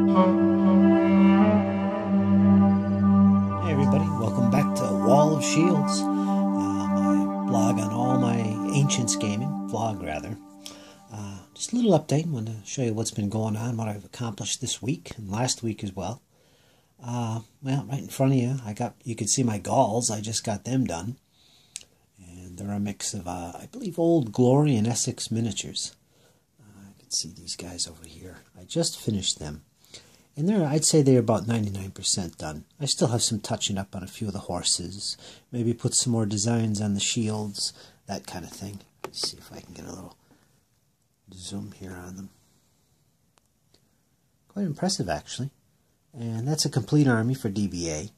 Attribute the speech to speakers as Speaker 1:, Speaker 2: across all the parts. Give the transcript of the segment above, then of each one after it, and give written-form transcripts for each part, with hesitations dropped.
Speaker 1: Hey everybody, welcome back to Wall of Shields, my blog on all my Ancients gaming, vlog rather. Just a little update. I want to show you what's been going on, what I've accomplished this week and last week as well. Well, right in front of you, you can see my Gauls. I just got them done. And they're a mix of, I believe, Old Glory and Essex miniatures. I can see these guys over here. I just finished them. And I'd say they're about 99% done. I still have some touching up on a few of the horses. Maybe put some more designs on the shields, that kind of thing. Let's see if I can get a little zoom here on them. Quite impressive, actually. And that's a complete army for DBA.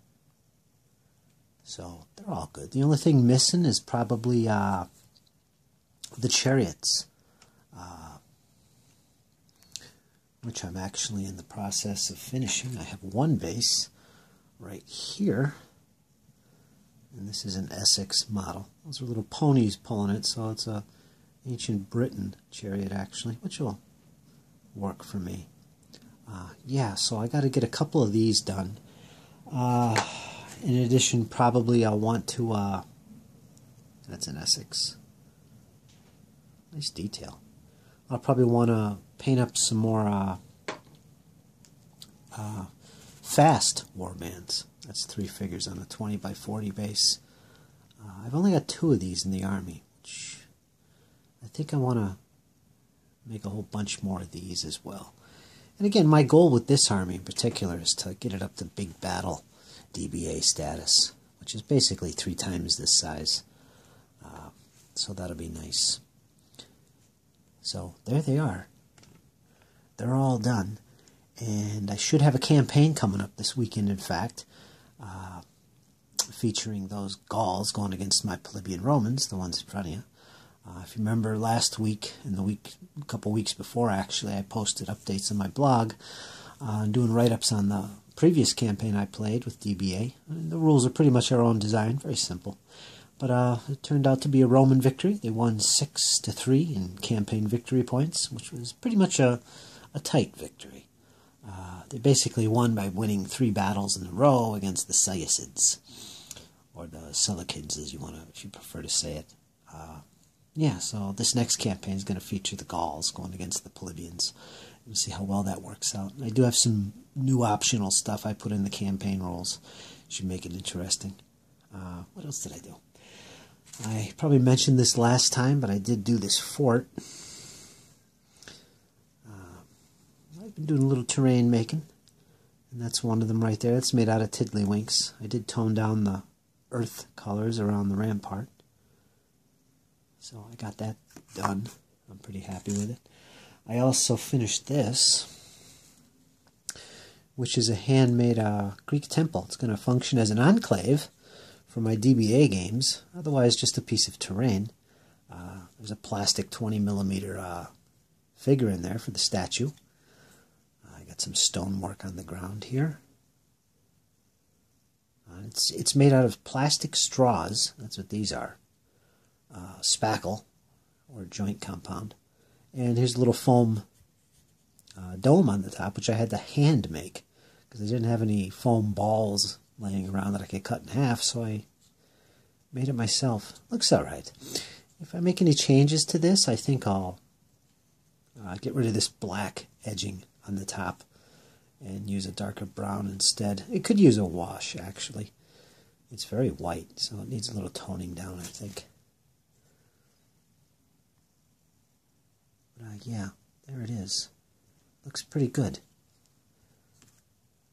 Speaker 1: So they're all good. The only thing missing is probably the chariots, which I'm actually in the process of finishing. I have one base right here, and this is an Essex model. Those are little ponies pulling it, so it's a ancient Britain chariot actually, which will work for me. Yeah, so I got to get a couple of these done. In addition, probably I'll want to, that's an Essex. Nice detail. I'll probably want to paint up some more fast warbands. That's 3 figures on a 20 by 40 base. I've only got 2 of these in the army, which I think I want to make a whole bunch more of these as well. And again, my goal with this army in particular is to get it up to big battle DBA status, which is basically 3 times this size. So that'll be nice. So there they are. They're all done. And I should have a campaign coming up this weekend, in fact, featuring those Gauls going against my plebeian Romans, the ones in front of you. If you remember last week, and a couple weeks before actually, I posted updates on my blog doing write-ups on the previous campaign I played with DBA. And the rules are pretty much our own design, very simple. But it turned out to be a Roman victory. They won 6-3 in campaign victory points, which was pretty much a tight victory. They basically won by winning 3 battles in a row against the Seleucids, or the Seleucids, as if you prefer to say it. Yeah, so this next campaign is going to feature the Gauls going against the plebeians. We'll see how well that works out. I do have some new optional stuff I put in the campaign rules. Should make it interesting. What else did I do? I probably mentioned this last time, but I did do this fort. I've been doing a little terrain making, and that's one of them right there. It's made out of tiddlywinks. I did tone down the earth colors around the rampart. So I got that done. I'm pretty happy with it. I also finished this, which is a handmade Greek temple. It's going to function as an enclave for my DBA games, otherwise just a piece of terrain. There's a plastic 20mm figure in there for the statue. I got some stonework on the ground here. It's made out of plastic straws. That's what these are. Spackle, or joint compound. And here's a little foam dome on the top, which I had to hand make, because I didn't have any foam balls laying around that I could cut in half, so I made it myself. Looks alright. If I make any changes to this, I think I'll get rid of this black edging on the top and use a darker brown instead. It could use a wash, actually. It's very white, so it needs a little toning down, I think. But yeah, there it is. Looks pretty good.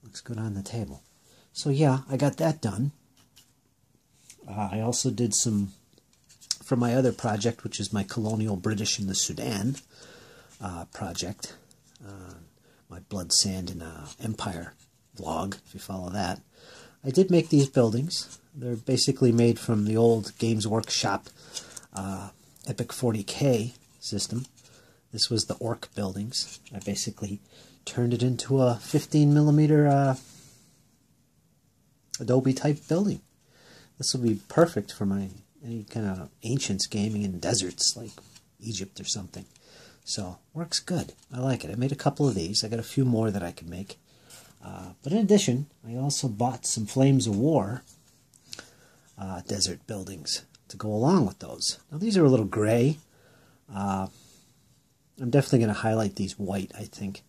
Speaker 1: Looks good on the table. So yeah, I got that done. I also did some, for my other project, which is my Colonial British in the Sudan project, my Blood, Sand, and Empire vlog, if you follow that. I did make these buildings. They're basically made from the old Games Workshop Epic 40K system. This was the Orc buildings. I basically turned it into a 15mm Adobe type building. This will be perfect for any kind of ancients gaming in deserts like Egypt or something. So, works good. I like it. I made a couple of these. I got a few more that I could make. But in addition, I also bought some Flames of War desert buildings to go along with those. Now these are a little gray. I'm definitely going to highlight these white, I think,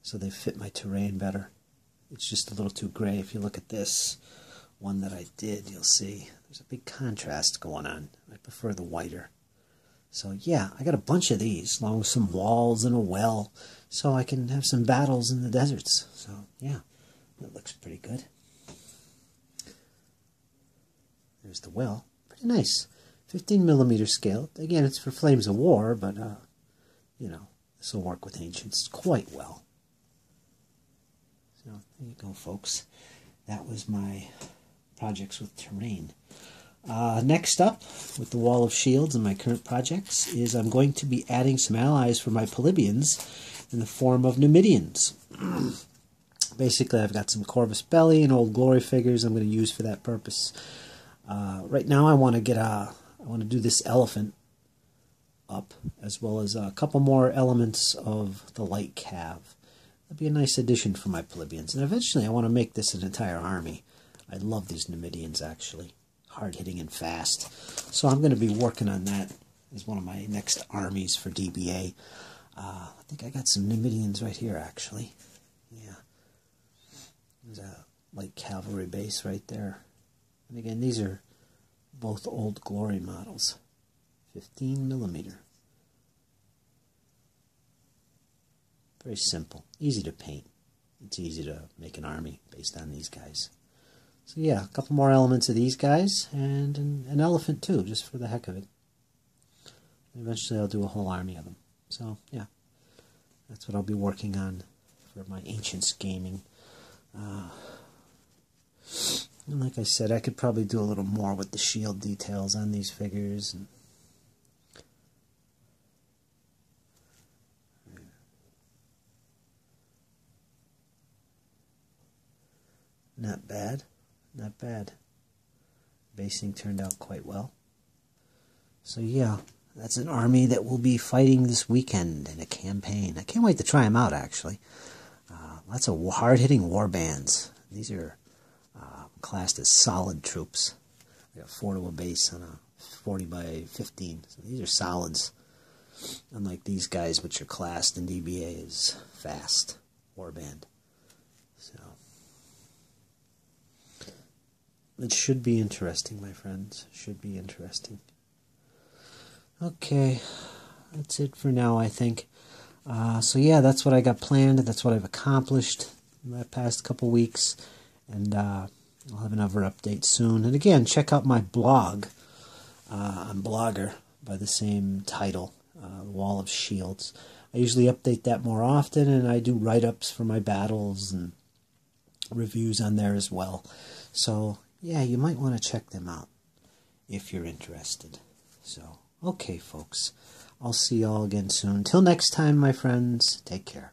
Speaker 1: so they fit my terrain better. It's just a little too gray. If you look at this one that I did, you'll see there's a big contrast going on. I prefer the whiter. So yeah, I got a bunch of these, along with some walls and a well, so I can have some battles in the deserts. So yeah, that looks pretty good. There's the well. Pretty nice. 15mm scale. Again, it's for Flames of War, but, you know, this will work with Ancients quite well. So, there you go, folks. That was my projects with terrain. Next up, with the Wall of Shields and my current projects, is I'm going to be adding some allies for my Polybians in the form of Numidians. Basically, I've got some Corvus Belli and Old Glory figures I'm going to use for that purpose. Right now, I want to do this elephant up, as well as a couple more elements of the light cav. That'd be a nice addition for my Polybians. And eventually, I want to make this an entire army. I love these Numidians, actually. Hard-hitting and fast. So I'm going to be working on that as one of my next armies for DBA. I think I got some Numidians right here, actually. Yeah. There's a light cavalry base right there. And again, these are both Old Glory models. 15mm. Very simple. Easy to paint. It's easy to make an army based on these guys. So yeah, a couple more elements of these guys, and an elephant too, just for the heck of it. And eventually I'll do a whole army of them. So yeah, that's what I'll be working on for my Ancients gaming. And like I said, I could probably do a little more with the shield details on these figures. And not bad. Not bad. Basing turned out quite well. So yeah, that's an army that will be fighting this weekend in a campaign. I can't wait to try them out, actually. Lots of hard-hitting war bands. These are classed as solid troops. They got 4 to a base on a 40 by 15. So these are solids. Unlike these guys, which are classed in DBA as fast warband. So it should be interesting, my friends. Should be interesting. Okay, that's it for now, I think. So yeah, that's what I got planned. That's what I've accomplished in the past couple weeks. And I'll have another update soon. And again, check out my blog on Blogger by the same title, Wall of Shields. I usually update that more often, and I do write-ups for my battles and reviews on there as well. So yeah, you might want to check them out if you're interested. So, okay, folks. I'll see y'all again soon. Till next time, my friends, take care.